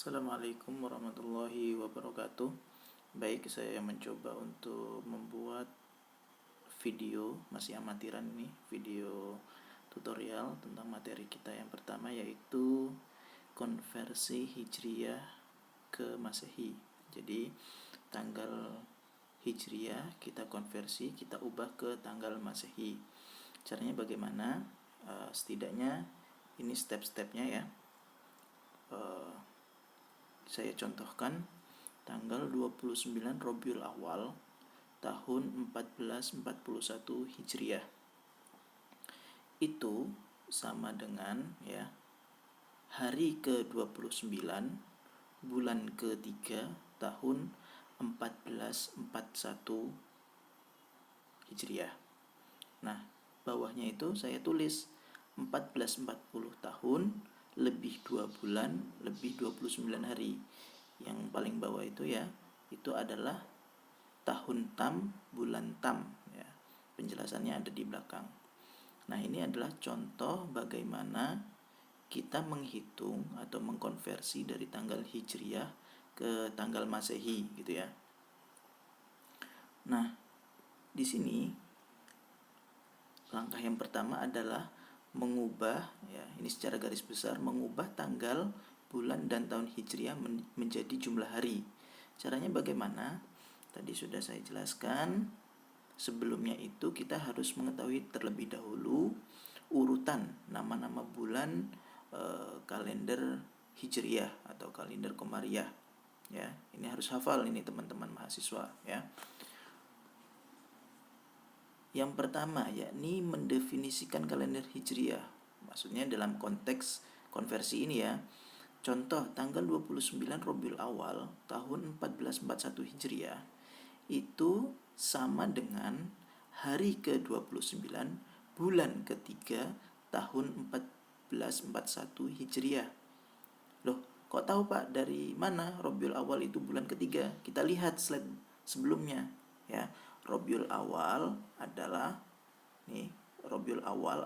Assalamualaikum warahmatullahi wabarakatuh. Baik, saya mencoba untuk membuat video, masih amatiran ini, video tutorial tentang materi kita yang pertama, yaitu konversi Hijriyah ke Masehi. Jadi tanggal Hijriyah kita konversi, kita ubah ke tanggal Masehi. Caranya bagaimana? Setidaknya ini step-stepnya ya. Saya contohkan tanggal 29 Rabiul Awal tahun 1441 Hijriah. Itu sama dengan ya hari ke-29 bulan ke-3 tahun 1441 Hijriah. Nah, bawahnya itu saya tulis 1440 tahun lebih 2 bulan lebih 29 hari. Yang paling bawah itu ya, itu adalah tahun tam, bulan tam ya. Penjelasannya ada di belakang. Nah, ini adalah contoh bagaimana kita menghitung atau mengkonversi dari tanggal Hijriyah ke tanggal Masehi gitu ya. Nah, di sini langkah yang pertama adalah mengubah ya, ini secara garis besar mengubah tanggal, bulan dan tahun Hijriah menjadi jumlah hari. Caranya bagaimana? Tadi sudah saya jelaskan. Sebelumnya itu kita harus mengetahui terlebih dahulu urutan nama-nama bulan kalender Hijriah atau kalender Komariah ya. Ini harus hafal ini teman-teman mahasiswa ya. Yang pertama yakni mendefinisikan kalender Hijriah. Maksudnya dalam konteks konversi ini ya. Contoh tanggal 29 Rabiul Awal tahun 1441 Hijriah itu sama dengan hari ke-29 bulan ketiga tahun 1441 Hijriah. Loh, kok tahu Pak dari mana Rabiul Awal itu bulan ketiga? Kita lihat slide sebelumnya ya. Rabiul Awal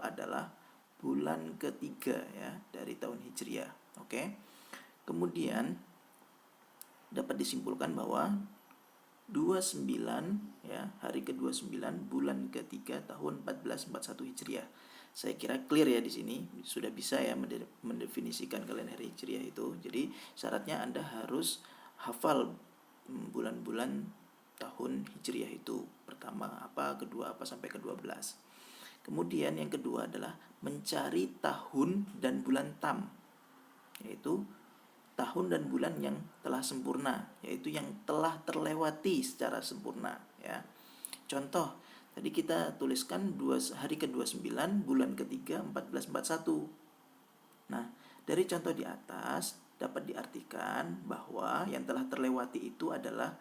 adalah bulan ketiga ya dari tahun Hijriah. Oke. Kemudian dapat disimpulkan bahwa 29 ya, hari ke-29 bulan ketiga tahun 1441 Hijriah. Saya kira clear ya di sini, sudah bisa ya mendefinisikan kalender Hijriah itu. Jadi syaratnya Anda harus hafal bulan-bulan tahun Hijriah itu. Pertama apa, kedua apa sampai ke-12. Kemudian yang kedua adalah mencari tahun dan bulan tam, yaitu tahun dan bulan yang telah sempurna, yaitu yang telah terlewati secara sempurna ya. Contoh, tadi kita tuliskan hari ke-29 bulan ketiga 1441. Nah, dari contoh di atas dapat diartikan bahwa yang telah terlewati itu adalah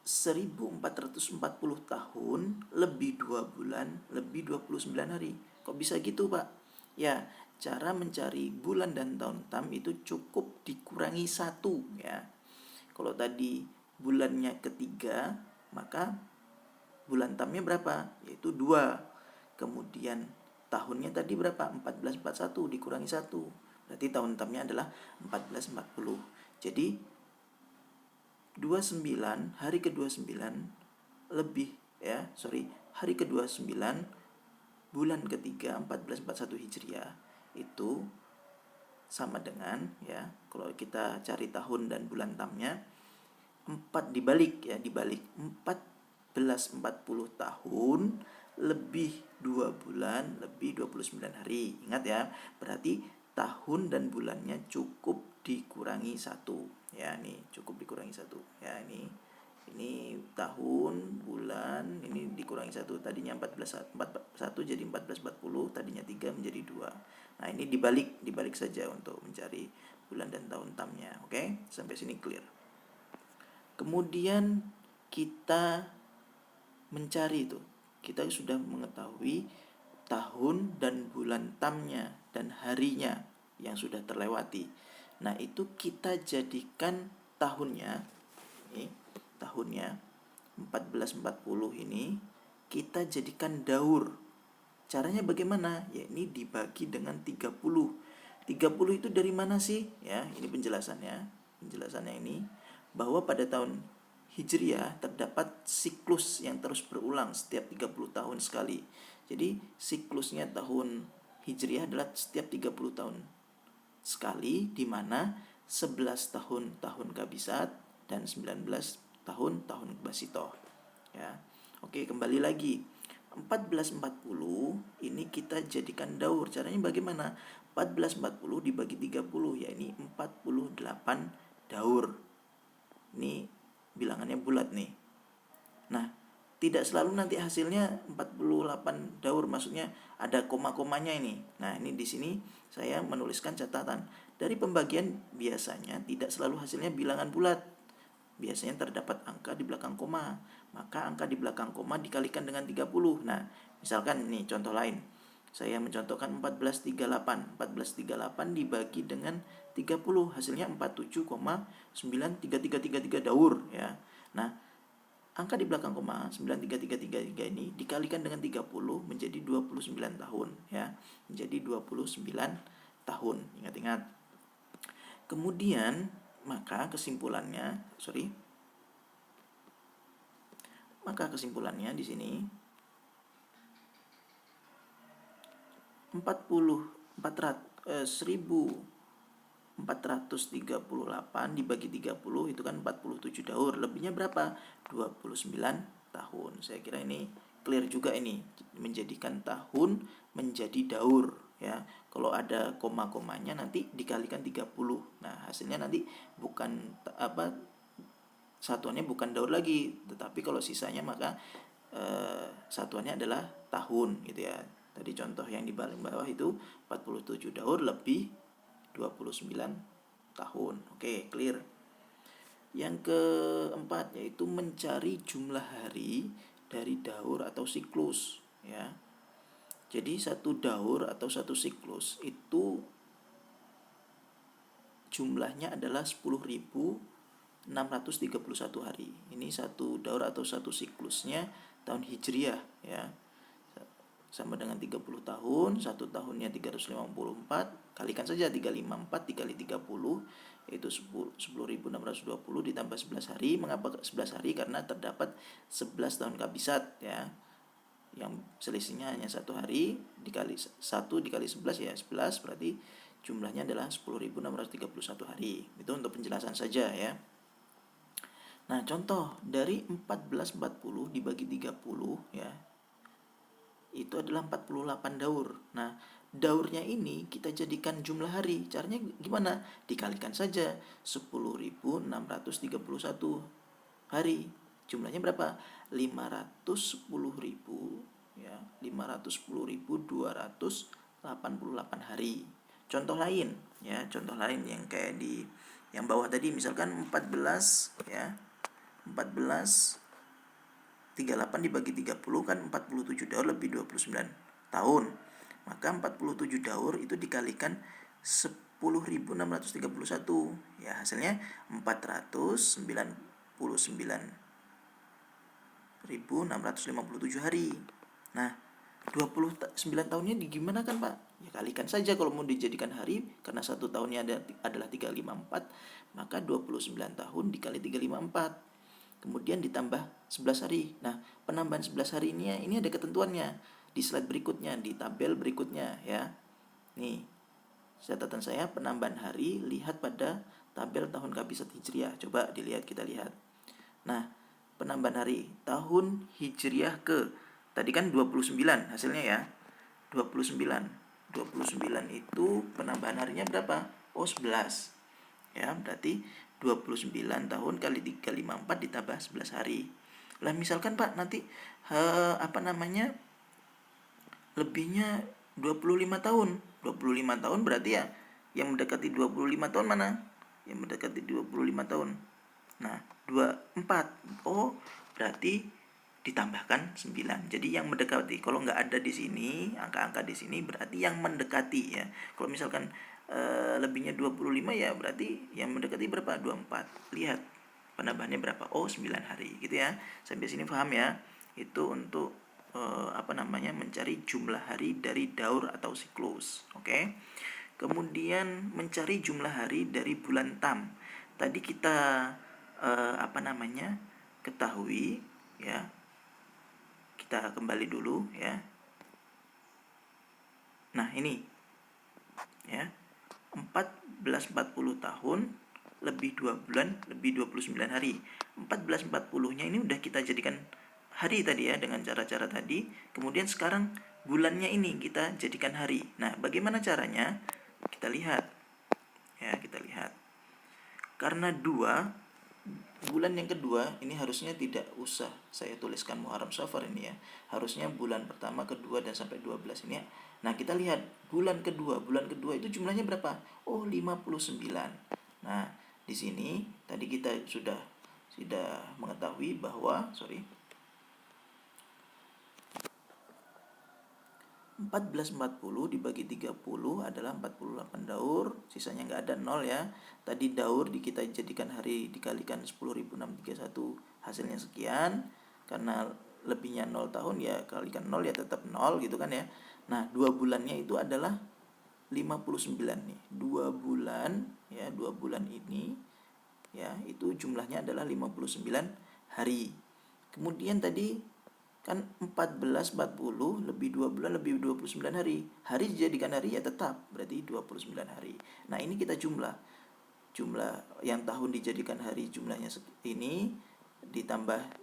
1440 tahun lebih 2 bulan lebih 29 hari. Kok bisa gitu Pak? Ya, cara mencari bulan dan tahun tam itu cukup dikurangi 1 ya. Kalau tadi bulannya ketiga, maka bulan tamnya berapa? Yaitu 2. Kemudian tahunnya tadi berapa? 1441 dikurangi 1. Berarti tahun tamnya adalah 1440. Jadi 29 hari ke-29 hari ke-29 bulan ketiga 1441 Hijriah itu sama dengan ya, kalau kita cari tahun dan bulan tamnya 4 dibalik 1440 tahun lebih 2 bulan lebih 29 hari. Ingat ya, berarti tahun dan bulannya cukup dikurangi 1 ya, nih cukup dikurangi 1 ya. Ini tahun, bulan, ini dikurangi 1, tadinya 1441 jadi 1440, tadinya 3 menjadi 2. Nah, ini dibalik saja untuk mencari bulan dan tahun tamnya. Oke, sampai sini clear. Kemudian kita mencari itu, kita sudah mengetahui tahun dan bulan tamnya dan harinya yang sudah terlewati. Nah, itu kita jadikan tahunnya 1440 ini kita jadikan daur. Caranya bagaimana? Ya, ini dibagi dengan 30. 30 itu dari mana sih? Ya, ini penjelasannya. Penjelasannya ini bahwa pada tahun Hijriah terdapat siklus yang terus berulang setiap 30 tahun sekali. Jadi siklusnya tahun Hijriah adalah setiap 30 tahun sekali, di mana 11 tahun tahun Kabisat dan 19 tahun tahun Basito. Ya. Oke, kembali lagi. 1440 ini kita jadikan daur. Caranya bagaimana? 1440 dibagi 30, ya ini 48 daur. Ini bilangannya bulat nih. Nah, tidak selalu nanti hasilnya 48 daur, maksudnya ada koma-komanya ini. Nah, ini di sini saya menuliskan catatan. Dari pembagian biasanya tidak selalu hasilnya bilangan bulat. Biasanya terdapat angka di belakang koma. Maka angka di belakang koma dikalikan dengan 30. Nah, misalkan ini contoh lain. Saya mencontohkan 1438. 1438 dibagi dengan 30, hasilnya 47,93333 daur ya. Nah, angka di belakang koma 93333 ini dikalikan dengan 30 menjadi 29 tahun ya. Menjadi 29 tahun. Ingat-ingat. Kemudian maka kesimpulannya di sini 1438 dibagi 30 itu kan 47 daur. Lebihnya berapa? 29 tahun. Saya kira ini clear juga, ini menjadikan tahun menjadi daur ya. Kalau ada koma-komanya nanti dikalikan 30. Nah, hasilnya nanti bukan satuannya bukan daur lagi, tetapi kalau sisanya maka satuannya adalah tahun gitu ya. Tadi contoh yang di bawah itu 47 daur lebih 29 tahun. Oke, clear. Yang keempat yaitu mencari jumlah hari dari daur atau siklus ya. Jadi satu daur atau satu siklus itu jumlahnya adalah 10.631 hari. Ini satu daur atau satu siklusnya tahun Hijriah ya. Sama dengan 30 tahun, satu tahunnya 354, kalikan saja 354 dikali 30 yaitu 10.620 ditambah 11 hari. Mengapa 11 hari? Karena terdapat 11 tahun Kabisat ya. Yang selisihnya hanya satu hari, dikali 1 dikali 11 ya 11, berarti jumlahnya adalah 10.631 hari. Itu untuk penjelasan saja ya. Nah, contoh dari 1440 dibagi 30 ya. Itu adalah 48 daur. Nah, daurnya ini kita jadikan jumlah hari. Caranya gimana? Dikalikan saja 10.631 hari. Jumlahnya berapa? 510.000 ya, 510.288 hari. Contoh lain ya, contoh lain yang kayak di yang bawah tadi, misalkan 14 ya. 38 dibagi 30 kan 47 daur lebih 29 tahun. Maka 47 daur itu dikalikan 10.631 ya, hasilnya 499.657 hari. Nah, 29 tahunnya gimana kan Pak? Ya kalikan saja kalau mau dijadikan hari, karena satu tahunnya adalah 354, maka 29 tahun dikali 354. Kemudian ditambah 11 hari. Nah, penambahan 11 hari ini ada ketentuannya di slide berikutnya, di tabel berikutnya ya. Nih, catatan saya penambahan hari, lihat pada tabel tahun Kabisat Hijriah. Coba dilihat, kita lihat. Nah, penambahan hari tahun Hijriah ke tadi kan 29 hasilnya ya. 29 itu penambahan harinya berapa? Oh, 11. Ya, berarti 29 tahun kali 354 ditambah 11 hari. Lah misalkan Pak nanti lebihnya 25 tahun. 25 tahun berarti ya yang mendekati 25 tahun mana? Yang mendekati 25 tahun. Nah, 24. Oh, berarti ditambahkan 9. Jadi yang mendekati, kalau nggak ada di sini, angka-angka di sini berarti yang mendekati ya. Kalau misalkan lebihnya 25 ya berarti yang mendekati berapa? 24. Lihat penambahannya berapa? Oh, 9 hari gitu ya. Sampai sini paham ya? Itu untuk mencari jumlah hari dari daur atau siklus. Oke. Kemudian mencari jumlah hari dari bulan Tam. Tadi kita ketahui ya. Kita kembali dulu ya. Nah, ini ya. 1440 tahun lebih 2 bulan lebih 29 hari. 1440-nya ini udah kita jadikan hari tadi ya dengan cara-cara tadi. Kemudian sekarang bulannya ini kita jadikan hari. Nah, bagaimana caranya? Kita lihat. Ya, kita lihat. Karena bulan yang kedua ini harusnya tidak usah saya tuliskan Muharram Safar ini ya. Harusnya bulan pertama, kedua dan sampai 12 ini ya. Nah, kita lihat bulan kedua. Bulan kedua itu jumlahnya berapa? Oh, 59. Nah, di sini tadi kita sudah mengetahui bahwa 1440 dibagi 30 adalah 48 daur, sisanya nggak ada 0 ya. Tadi daur kita jadikan hari dikalikan 10.631, hasilnya sekian. Karena lebihnya 0 tahun ya kalikan 0 ya tetap 0 gitu kan ya. Nah, 2 bulannya itu adalah 59 nih. 2 bulan ya, 2 bulan ini ya, itu jumlahnya adalah 59 hari. Kemudian tadi kan 1440 lebih 2 bulan lebih 29 hari. Hari dijadikan hari ya tetap berarti 29 hari. Nah, ini kita jumlah yang tahun dijadikan hari jumlahnya ini ditambah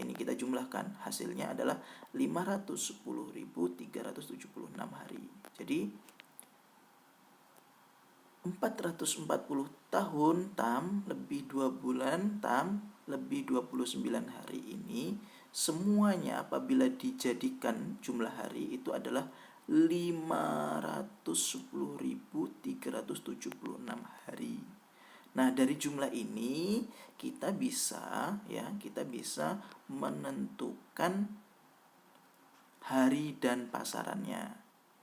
ini kita jumlahkan, hasilnya adalah 510.376 hari. Jadi 440 tahun tam lebih 2 bulan tam lebih 29 hari ini semuanya apabila dijadikan jumlah hari itu adalah 510.376 hari. Nah, dari jumlah ini kita bisa menentukan hari dan pasarannya.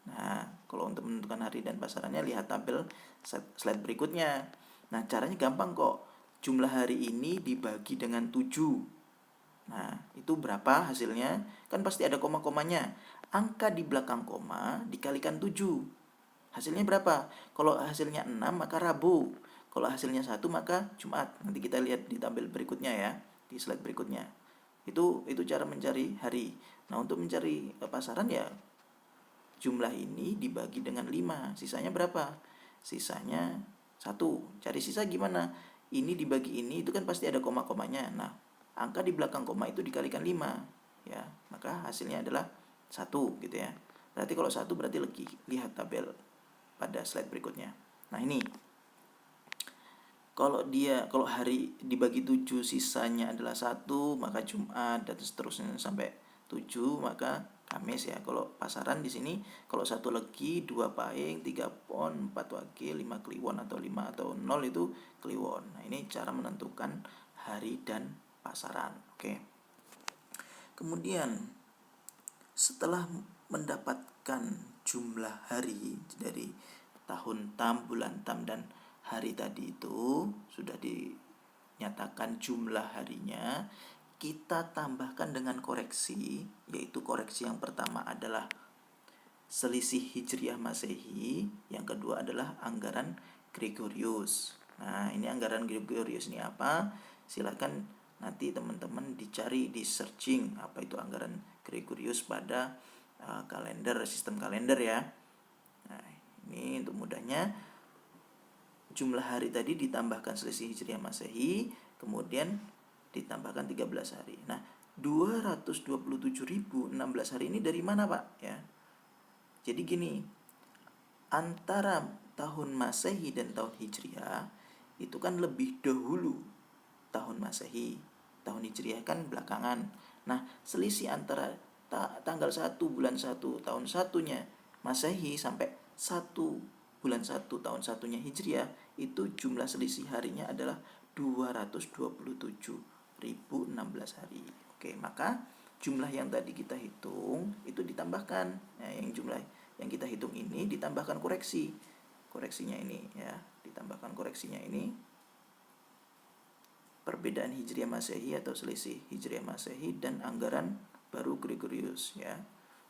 Nah, kalau untuk menentukan hari dan pasarannya lihat tabel slide berikutnya. Nah, caranya gampang kok. Jumlah hari ini dibagi dengan 7. Nah, itu berapa hasilnya? Kan pasti ada koma-komanya. Angka di belakang koma dikalikan 7. Hasilnya berapa? Kalau hasilnya 6 maka Rabu. Kalau hasilnya 1 maka Jumat. Nanti kita lihat di tabel berikutnya ya, di slide berikutnya. Itu cara mencari hari. Nah, untuk mencari pasaran ya jumlah ini dibagi dengan 5. Sisanya berapa? Sisanya 1. Cari sisa gimana? Ini dibagi ini itu kan pasti ada koma-komanya. Nah, angka di belakang koma itu dikalikan 5 ya, maka hasilnya adalah 1 gitu ya. Berarti kalau 1 berarti lihat tabel pada slide berikutnya. Nah, ini kalau hari dibagi 7 sisanya adalah 1, maka Jumat dan seterusnya sampai 7 maka Kamis ya. Kalau pasaran di sini kalau 1 legi, 2 paing, 3 pon, 4 wakil, 5 kliwon atau 5 atau 0 itu kliwon. Nah, ini cara menentukan hari dan pasaran. Oke. Kemudian setelah mendapatkan jumlah hari dari tahun tam, bulan tam dan hari tadi itu sudah dinyatakan jumlah harinya, kita tambahkan dengan koreksi, yaitu koreksi yang pertama adalah selisih Hijriah Masehi, yang kedua adalah anggaran Gregorius. Nah, ini anggaran Gregorius ini apa? Silakan nanti teman-teman dicari di searching apa itu anggaran Gregorius pada sistem kalender ya. Nah, ini untuk mudahnya jumlah hari tadi ditambahkan selisih Hijriah Masehi, kemudian ditambahkan 13 hari. Nah, 227.016 hari ini dari mana, Pak? Ya. Jadi gini, antara tahun Masehi dan tahun Hijriah itu kan lebih dahulu tahun Masehi. Tahun Hijriah kan belakangan. Nah, selisih antara tanggal 1 bulan 1 tahun 1-nya Masehi sampai 1 bulan 1 tahun 1-nya Hijriah itu jumlah selisih harinya adalah 227.016 hari. Oke, maka jumlah yang tadi kita hitung itu ditambahkan. Nah, yang jumlah yang kita hitung ini ditambahkan koreksinya ini ya, ditambahkan koreksinya ini perbedaan Hijriah Masehi atau selisih Hijriah Masehi dan anggaran baru Gregorius ya,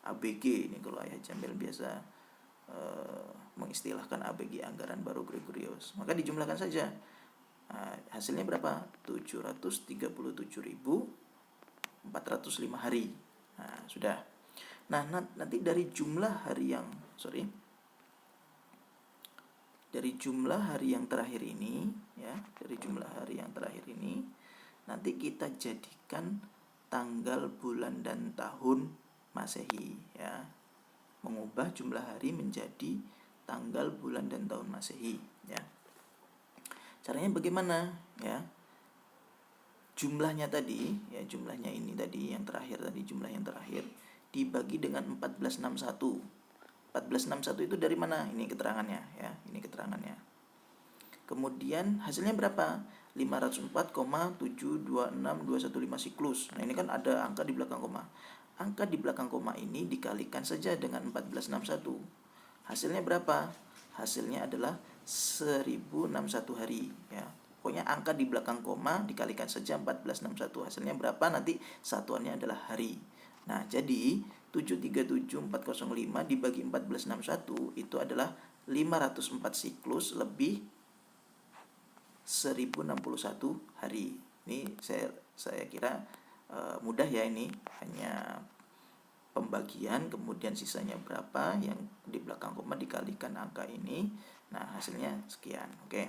ABG ini kalau Ayah Jamil biasa mengistilahkan ABG anggaran baru Gregorius. Maka dijumlahkan saja. Nah, hasilnya berapa? 737.405 hari. Nah, sudah. Nah, nanti dari jumlah hari yang dari jumlah hari yang terakhir ini, ya, dari jumlah hari yang terakhir ini, nanti kita jadikan tanggal, bulan, dan tahun Masehi, ya. Mengubah jumlah hari menjadi tanggal, bulan, dan tahun Masehi, ya. Caranya bagaimana, ya? Jumlahnya tadi, ya, jumlahnya ini tadi yang terakhir tadi, jumlah yang terakhir dibagi dengan 1461. 1461 itu dari mana? Ini keterangannya, ya. Ini keterangannya. Kemudian hasilnya berapa? 504,726215 siklus. Nah, ini kan ada angka di belakang koma. Angka di belakang koma ini dikalikan saja dengan 1461. Hasilnya berapa? Hasilnya adalah 1061 hari, ya. Pokoknya angka di belakang koma dikalikan saja 1461. Hasilnya berapa? Nanti satuannya adalah hari. Nah, jadi 737.405 dibagi 1461 itu adalah 504 siklus lebih 1061 hari. Ini saya kira mudah ya, ini hanya pembagian kemudian sisanya berapa yang di belakang koma dikalikan angka ini. Nah, hasilnya sekian. Oke.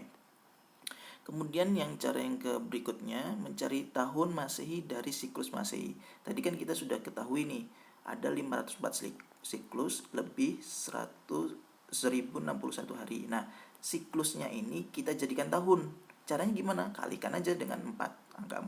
Kemudian cara yang berikutnya mencari tahun Masehi dari siklus Masehi. Tadi kan kita sudah ketahui nih, ada 504 siklus lebih 1061 hari. Nah, siklusnya ini kita jadikan tahun. Caranya gimana? Kalikan aja dengan 4, angka 4.